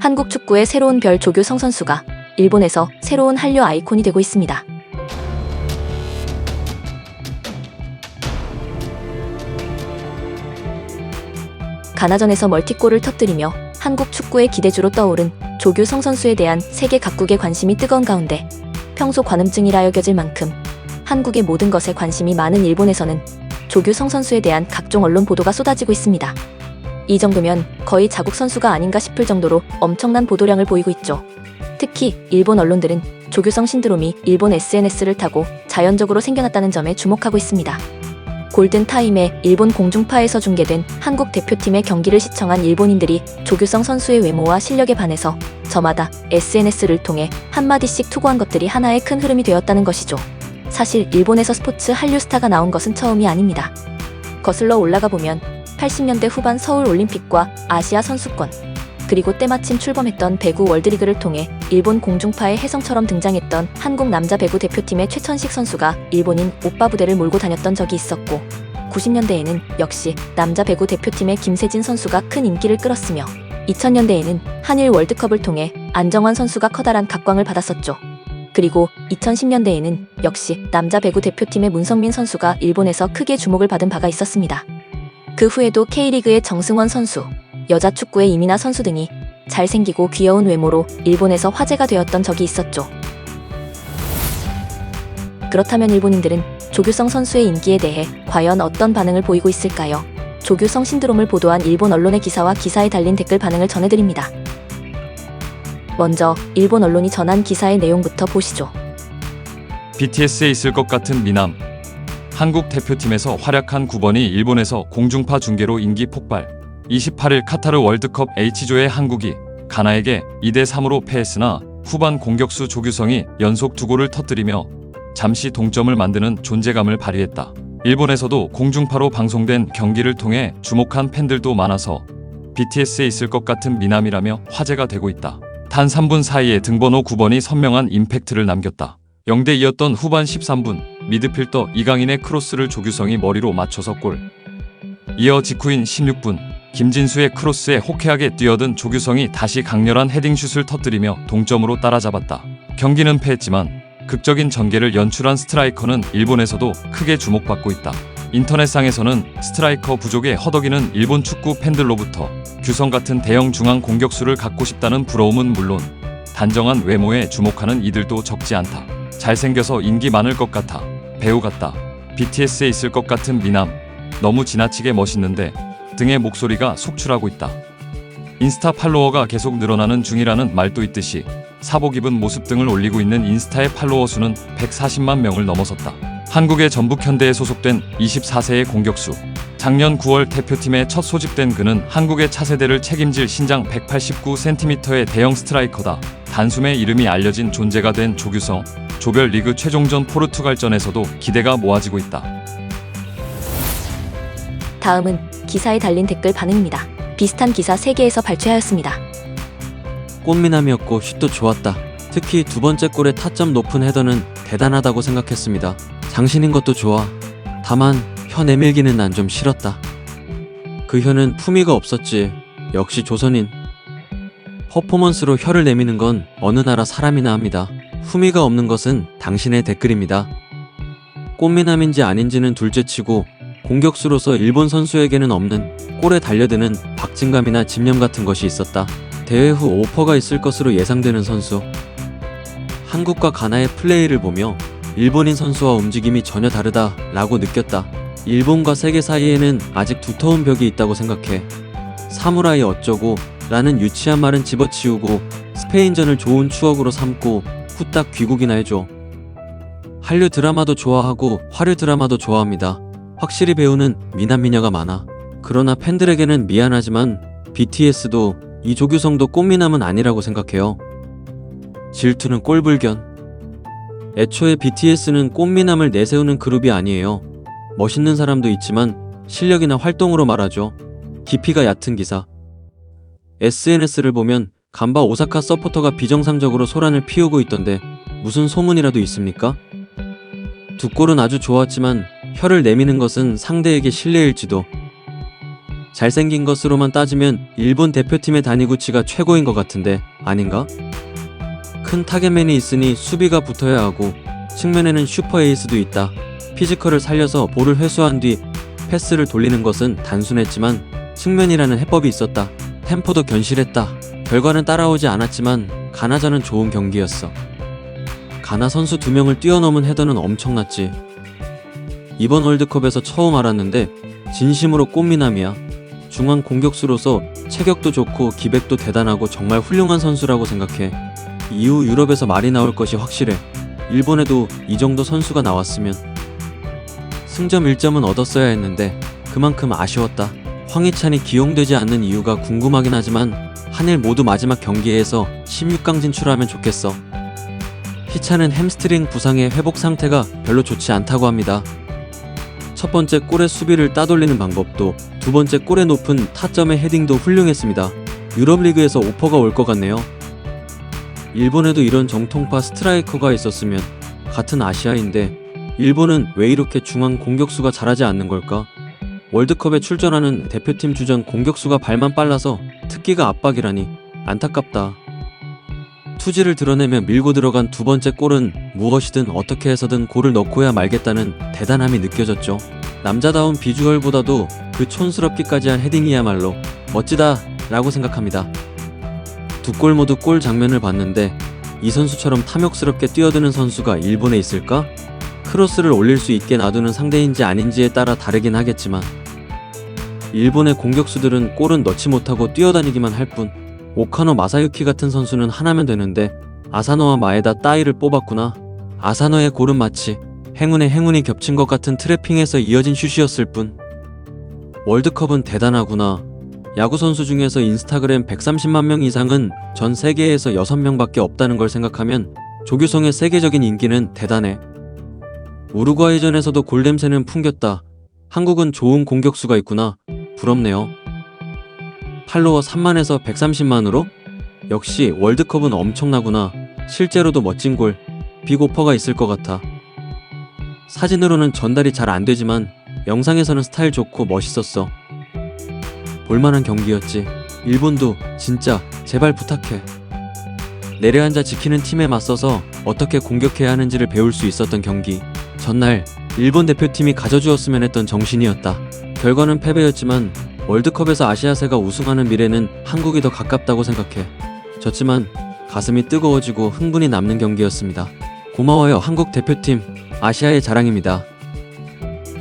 한국 축구의 새로운 별 조규성 선수가 일본에서 새로운 한류 아이콘이 되고 있습니다. 가나전에서 멀티골을 터뜨리며 한국 축구의 기대주로 떠오른 조규성 선수에 대한 세계 각국의 관심이 뜨거운 가운데 평소 관음증이라 여겨질 만큼 한국의 모든 것에 관심이 많은 일본에서는 조규성 선수에 대한 각종 언론 보도가 쏟아지고 있습니다. 이 정도면 거의 자국 선수가 아닌가 싶을 정도로 엄청난 보도량을 보이고 있죠. 특히 일본 언론들은 조규성 신드롬이 일본 SNS를 타고 자연적으로 생겨났다는 점에 주목하고 있습니다. 골든타임에 일본 공중파에서 중계된 한국 대표팀의 경기를 시청한 일본인들이 조규성 선수의 외모와 실력에 반해서 저마다 SNS를 통해 한마디씩 투고한 것들이 하나의 큰 흐름이 되었다는 것이죠. 사실 일본에서 스포츠 한류 스타가 나온 것은 처음이 아닙니다. 거슬러 올라가 보면 80년대 후반 서울 올림픽과 아시아 선수권, 그리고 때마침 출범했던 배구 월드리그를 통해 일본 공중파의 혜성처럼 등장했던 한국 남자 배구 대표팀의 최천식 선수가 일본인 오빠 부대를 몰고 다녔던 적이 있었고, 90년대에는 역시 남자 배구 대표팀의 김세진 선수가 큰 인기를 끌었으며 2000년대에는 한일 월드컵을 통해 안정환 선수가 커다란 각광을 받았었죠. 그리고 2010년대에는 역시 남자 배구 대표팀의 문성민 선수가 일본에서 크게 주목을 받은 바가 있었습니다. 그 후에도 K리그의 정승원 선수, 여자 축구의 이민아 선수 등이 잘생기고 귀여운 외모로 일본에서 화제가 되었던 적이 있었죠. 그렇다면 일본인들은 조규성 선수의 인기에 대해 과연 어떤 반응을 보이고 있을까요? 조규성 신드롬을 보도한 일본 언론의 기사와 기사에 달린 댓글 반응을 전해드립니다. 먼저 일본 언론이 전한 기사의 내용부터 보시죠. BTS에 있을 것 같은 미남. 한국 대표팀에서 활약한 9번이 일본에서 공중파 중계로 인기 폭발. 28일 카타르 월드컵 H조의 한국이 가나에게 2대3으로 패했으나 후반 공격수 조규성이 연속 2골을 터뜨리며 잠시 동점을 만드는 존재감을 발휘했다. 일본에서도 공중파로 방송된 경기를 통해 주목한 팬들도 많아서 BTS에 있을 것 같은 미남이라며 화제가 되고 있다. 단 3분 사이에 등번호 9번이 선명한 임팩트를 남겼다. 0대 2였던 후반 13분, 미드필더 이강인의 크로스를 조규성이 머리로 맞춰서 골. 이어 직후인 16분, 김진수의 크로스에 호쾌하게 뛰어든 조규성이 다시 강렬한 헤딩슛을 터뜨리며 동점으로 따라잡았다. 경기는 패했지만 극적인 전개를 연출한 스트라이커는 일본에서도 크게 주목받고 있다. 인터넷상에서는 스트라이커 부족에 허덕이는 일본 축구 팬들로부터 규성 같은 대형 중앙 공격수를 갖고 싶다는 부러움은 물론 단정한 외모에 주목하는 이들도 적지 않다. 잘생겨서 인기 많을 것 같아. 배우 같다. BTS에 있을 것 같은 미남. 너무 지나치게 멋있는데 등의 목소리가 속출하고 있다. 인스타 팔로워가 계속 늘어나는 중이라는 말도 있듯이 사복 입은 모습 등을 올리고 있는 인스타의 팔로워 수는 140만 명을 넘어섰다. 한국의 전북현대에 소속된 24세의 공격수. 작년 9월 대표팀에 첫 소집된 그는 한국의 차세대를 책임질 신장 189cm의 대형 스트라이커다. 단숨에 이름이 알려진 존재가 된 조규성. 조별리그 최종전 포르투갈전에서도 기대가 모아지고 있다. 다음은 기사에 달린 댓글 반응입니다. 비슷한 기사 3개에서 발췌하였습니다. 꽃미남이었고 슛도 좋았다. 특히 두 번째 골의 타점 높은 헤더는 대단하다고 생각했습니다. 장신인 것도 좋아. 다만 혀 내밀기는 난 좀 싫었다. 그 혀는 품위가 없었지. 역시 조선인. 퍼포먼스로 혀를 내미는 건 어느 나라 사람이나 합니다. 품위가 없는 것은 당신의 댓글입니다. 꽃미남인지 아닌지는 둘째치고 공격수로서 일본 선수에게는 없는 골에 달려드는 박진감이나 집념 같은 것이 있었다. 대회 후 오퍼가 있을 것으로 예상되는 선수. 한국과 가나의 플레이를 보며 일본인 선수와 움직임이 전혀 다르다 라고 느꼈다. 일본과 세계 사이에는 아직 두터운 벽이 있다고 생각해. 사무라이 어쩌고 라는 유치한 말은 집어치우고 스페인전을 좋은 추억으로 삼고 후딱 귀국이나 해줘. 한류 드라마도 좋아하고 화류 드라마도 좋아합니다. 확실히 배우는 미남 미녀가 많아. 그러나 팬들에게는 미안하지만 BTS도 이 조규성도 꽃미남은 아니라고 생각해요. 질투는 꼴불견. 애초에 BTS는 꽃미남을 내세우는 그룹이 아니에요. 멋있는 사람도 있지만 실력이나 활동으로 말하죠. 깊이가 얕은 기사. SNS를 보면 간바 오사카 서포터가 비정상적으로 소란을 피우고 있던데 무슨 소문이라도 있습니까? 두 골은 아주 좋았지만 혀를 내미는 것은 상대에게 실례일지도. 잘생긴 것으로만 따지면 일본 대표팀의 단위구치가 최고인 것 같은데 아닌가? 큰 타겟맨이 있으니 수비가 붙어야 하고 측면에는 슈퍼 에이스도 있다. 피지컬을 살려서 볼을 회수한 뒤 패스를 돌리는 것은 단순했지만 측면이라는 해법이 있었다. 템포도 견실했다. 결과는 따라오지 않았지만 가나전은 좋은 경기였어. 가나 선수 2명을 뛰어넘은 헤더는 엄청났지. 이번 월드컵에서 처음 알았는데 진심으로 꽃미남이야. 중앙 공격수로서 체격도 좋고 기백도 대단하고 정말 훌륭한 선수라고 생각해. 이후 유럽에서 말이 나올 것이 확실해. 일본에도 이 정도 선수가 나왔으면. 승점 1점은 얻었어야 했는데 그만큼 아쉬웠다. 황희찬이 기용되지 않는 이유가 궁금하긴 하지만 한일 모두 마지막 경기에서 16강 진출하면 좋겠어. 희찬은 햄스트링 부상의 회복 상태가 별로 좋지 않다고 합니다. 첫 번째 골의 수비를 따돌리는 방법도 두 번째 골의 높은 타점의 헤딩도 훌륭했습니다. 유럽 리그에서 오퍼가 올 것 같네요. 일본에도 이런 정통파 스트라이커가 있었으면. 같은 아시아인데 일본은 왜 이렇게 중앙 공격수가 잘하지 않는 걸까? 월드컵에 출전하는 대표팀 주전 공격수가 발만 빨라서 특기가 압박이라니 안타깝다. 투지를 드러내며 밀고 들어간 두 번째 골은 무엇이든 어떻게 해서든 골을 넣고야 말겠다는 대단함이 느껴졌죠. 남자다운 비주얼보다도 그 촌스럽기까지 한 헤딩이야말로 멋지다 라고 생각합니다. 두 골 모두 골 장면을 봤는데 이 선수처럼 탐욕스럽게 뛰어드는 선수가 일본에 있을까? 크로스를 올릴 수 있게 놔두는 상대인지 아닌지에 따라 다르긴 하겠지만 일본의 공격수들은 골은 넣지 못하고 뛰어다니기만 할 뿐. 오카노 마사유키 같은 선수는 하나면 되는데 아사노와 마에다 따이를 뽑았구나. 아사노의 골은 마치 행운에 행운이 겹친 것 같은 트래핑에서 이어진 슛이었을 뿐. 월드컵은 대단하구나. 야구 선수 중에서 인스타그램 130만 명 이상은 전 세계에서 6명밖에 없다는 걸 생각하면 조규성의 세계적인 인기는 대단해. 우루과이전에서도 골 냄새는 풍겼다. 한국은 좋은 공격수가 있구나. 부럽네요. 팔로워 3만에서 130만으로? 역시 월드컵은 엄청나구나. 실제로도 멋진 골, 빅오퍼가 있을 것 같아. 사진으로는 전달이 잘 안 되지만 영상에서는 스타일 좋고 멋있었어. 볼만한 경기였지. 일본도 진짜 제발 부탁해. 내려앉아 지키는 팀에 맞서서 어떻게 공격해야 하는지를 배울 수 있었던 경기. 전날 일본 대표팀이 가져주었으면 했던 정신이었다. 결과는 패배였지만 월드컵에서 아시아세가 우승하는 미래는 한국이 더 가깝다고 생각해. 졌지만 가슴이 뜨거워지고 흥분이 남는 경기였습니다. 고마워요 한국 대표팀. 아시아의 자랑입니다.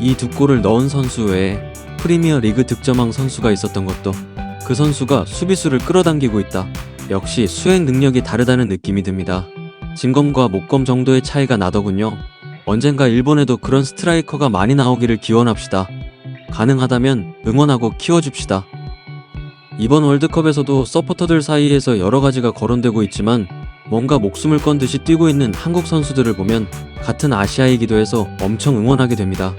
이 두 골을 넣은 선수 외에 프리미어 리그 득점왕 선수가 있었던 것도 그 선수가 수비수를 끌어당기고 있다. 역시 수행 능력이 다르다는 느낌이 듭니다. 진검과 목검 정도의 차이가 나더군요. 언젠가 일본에도 그런 스트라이커가 많이 나오기를 기원합시다. 가능하다면 응원하고 키워줍시다. 이번 월드컵에서도 서포터들 사이에서 여러 가지가 거론되고 있지만 뭔가 목숨을 건 듯이 뛰고 있는 한국 선수들을 보면 같은 아시아이기도 해서 엄청 응원하게 됩니다.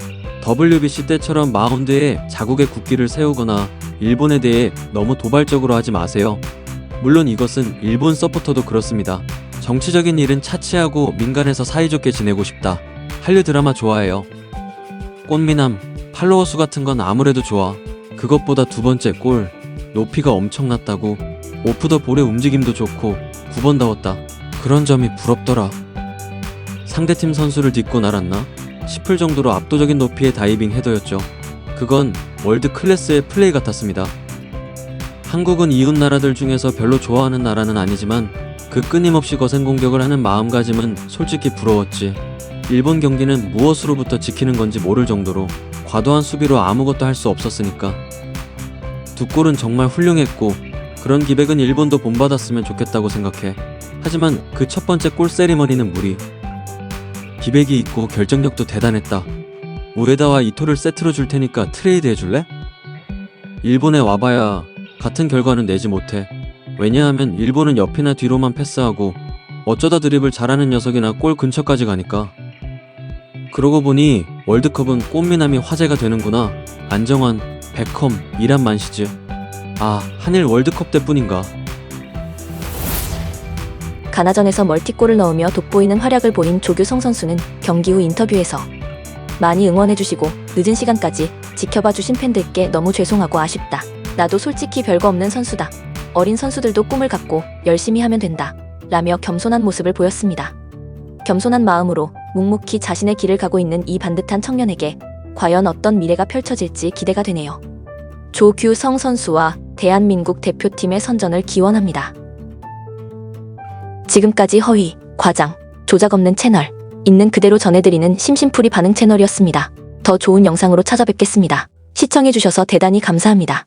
WBC 때처럼 마운드에 자국의 국기를 세우거나 일본에 대해 너무 도발적으로 하지 마세요. 물론 이것은 일본 서포터도 그렇습니다. 정치적인 일은 차치하고 민간에서 사이좋게 지내고 싶다. 한류 드라마 좋아해요. 꽃미남, 팔로워 수 같은 건 아무래도 좋아. 그것보다 두 번째 골, 높이가 엄청났다고. 오프 더 볼의 움직임도 좋고 9번다웠다. 그런 점이 부럽더라. 상대팀 선수를 딛고 날았나 싶을 정도로 압도적인 높이의 다이빙 헤더였죠. 그건 월드 클래스의 플레이 같았습니다. 한국은 이웃 나라들 중에서 별로 좋아하는 나라는 아니지만 그 끊임없이 거센 공격을 하는 마음가짐은 솔직히 부러웠지. 일본 경기는 무엇으로부터 지키는 건지 모를 정도로 과도한 수비로 아무것도 할 수 없었으니까. 두 골은 정말 훌륭했고 그런 기백은 일본도 본받았으면 좋겠다고 생각해. 하지만 그 첫 번째 골 세리머니는 무리. 기백이 있고 결정력도 대단했다. 우에다와 이토를 세트로 줄 테니까 트레이드 해줄래? 일본에 와봐야 같은 결과는 내지 못해. 왜냐하면 일본은 옆이나 뒤로만 패스하고 어쩌다 드리블 잘하는 녀석이나 골 근처까지 가니까. 그러고 보니 월드컵은 꽃미남이 화제가 되는구나. 안정환, 베컴, 이란 만시즈. 아, 한일 월드컵 때뿐인가. 가나전에서 멀티골을 넣으며 돋보이는 활약을 보인 조규성 선수는 경기 후 인터뷰에서 많이 응원해주시고 늦은 시간까지 지켜봐 주신 팬들께 너무 죄송하고 아쉽다. 나도 솔직히 별거 없는 선수다. 어린 선수들도 꿈을 갖고 열심히 하면 된다. 라며 겸손한 모습을 보였습니다. 겸손한 마음으로 묵묵히 자신의 길을 가고 있는 이 반듯한 청년에게 과연 어떤 미래가 펼쳐질지 기대가 되네요. 조규성 선수와 대한민국 대표팀의 선전을 기원합니다. 지금까지 허위, 과장, 조작 없는 채널, 있는 그대로 전해드리는 심심풀이 반응 채널이었습니다. 더 좋은 영상으로 찾아뵙겠습니다. 시청해주셔서 대단히 감사합니다.